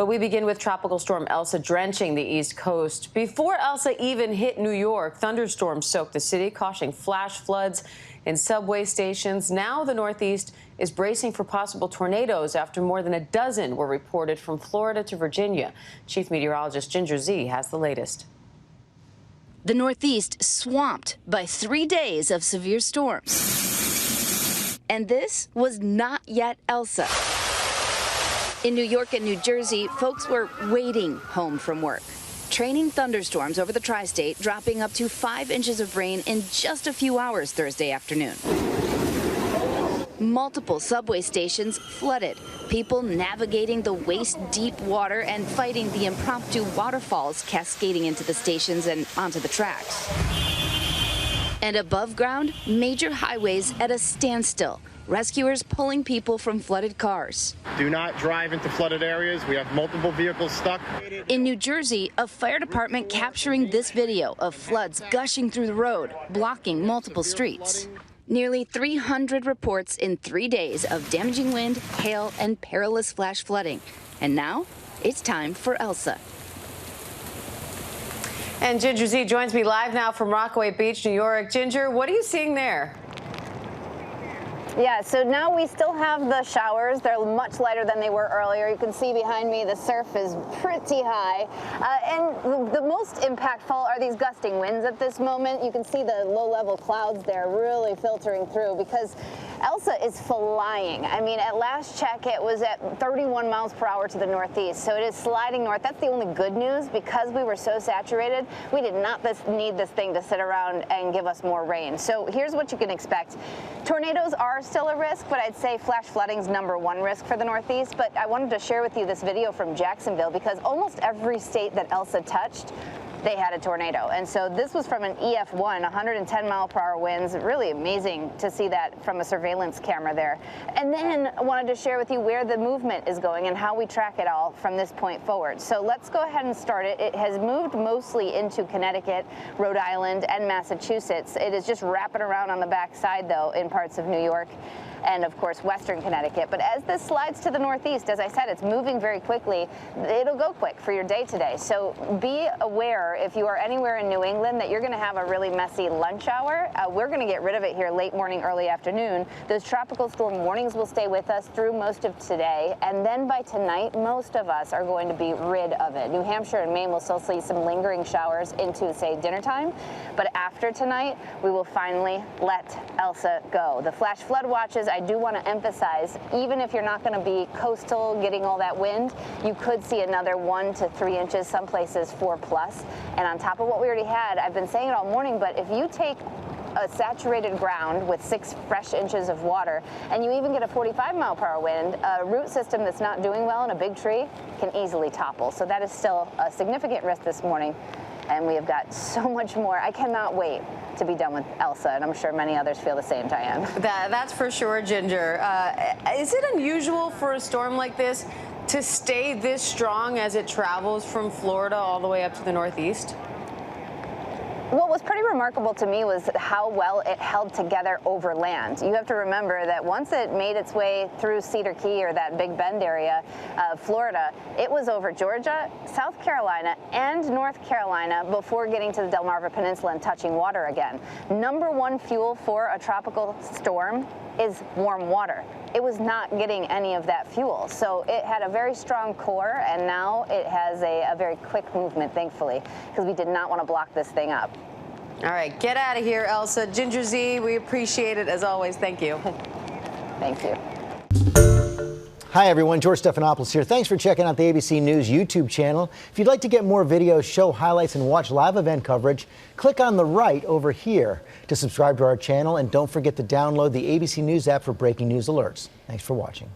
But we begin with Tropical Storm Elsa drenching the East Coast. Before Elsa even hit New York, thunderstorms soaked the city, causing flash floods in subway stations. Now the Northeast is bracing for possible tornadoes after more than a dozen were reported from Florida to Virginia. Chief Meteorologist Ginger Z has the latest. The Northeast swamped by 3 days of severe storms. And this was not yet Elsa. In New York and New Jersey, folks were waiting home from work. Training thunderstorms over the tri-state, dropping up to 5 inches of rain in just a few hours Thursday afternoon. Multiple subway stations flooded, people navigating the waist-deep water and fighting the impromptu waterfalls cascading into the stations and onto the tracks. And above ground, major highways at a standstill. Rescuers pulling people from flooded cars. Do not drive into flooded areas. We have multiple vehicles stuck. In New Jersey, a fire department capturing this video of floods gushing through the road, blocking multiple streets. Nearly 300 reports in 3 days of damaging wind, hail, and perilous flash flooding. And now it's time for Elsa. And Ginger Z joins me live now from Rockaway Beach, New York. Ginger, what are you seeing there? Yeah, so now we still have the showers. They're much lighter than they were earlier. You can see behind me the surf is pretty high. And the most impactful are these gusting winds at this moment. You can see the low-level clouds there really filtering through because Elsa is flying. I mean, at last check, it was at 31 miles per hour to the northeast. So it is sliding north. That's the only good news. Because we were so saturated, we did not need this thing to sit around and give us more rain. So here's what you can expect. Tornadoes are still a risk, but I'd say flash flooding's #1 risk for the Northeast. But I wanted to share with you this video from Jacksonville because almost every state that Elsa touched, they had a tornado. And so this was from an EF1, 110 mile per hour winds. Really amazing to see that from a surveillance camera there. And then I wanted to share with you where the movement is going and how we track it all from this point forward. So let's go ahead and start it. It has moved mostly into Connecticut, Rhode Island, and Massachusetts. It is just wrapping around on the backside, though, in parts of New York and, of course, western Connecticut. But as this slides to the northeast, as I said, it's moving very quickly. It'll go quick for your day today. So be aware if you are anywhere in New England that you're going to have a really messy lunch hour. We're going to get rid of it here late morning, early afternoon. Those tropical storm warnings will stay with us through most of today. And then by tonight, most of us are going to be rid of it. New Hampshire and Maine will still see some lingering showers into, say, dinner time. But after tonight, we will finally let Elsa go. The flash flood watches, I do want to emphasize, even if you're not going to be coastal getting all that wind, you could see another 1 to 3 inches, some places 4+. And on top of what we already had, I've been saying it all morning, but if you take a saturated ground with 6 fresh inches of water, and you even get a 45 mile per hour wind, a root system that's not doing well in a big tree can easily topple. So that is still a significant risk this morning. And we have got so much more. I cannot wait to be done with Elsa, and I'm sure many others feel the same, Diane. That's for sure, Ginger. Is it unusual for a storm like this to stay this strong as it travels from Florida all the way up to the Northeast? What was pretty remarkable to me was how well it held together over land. You have to remember that once it made its way through Cedar Key or that Big Bend area of Florida, it was over Georgia, South Carolina, and North Carolina before getting to the Delmarva Peninsula and touching water again. #1 fuel for a tropical storm is warm water. It was not getting any of that fuel. So it had a very strong core, and now it has a very quick movement, thankfully, because we did not want to block this thing up. All right, get out of here, Elsa. Ginger Z, we appreciate it as always. Thank you. Thank you. Hi, everyone. George Stephanopoulos here. Thanks for checking out the ABC News YouTube channel. If you'd like to get more videos, show highlights, and watch live event coverage, click on the right over here to subscribe to our channel. And don't forget to download the ABC News app for breaking news alerts. Thanks for watching.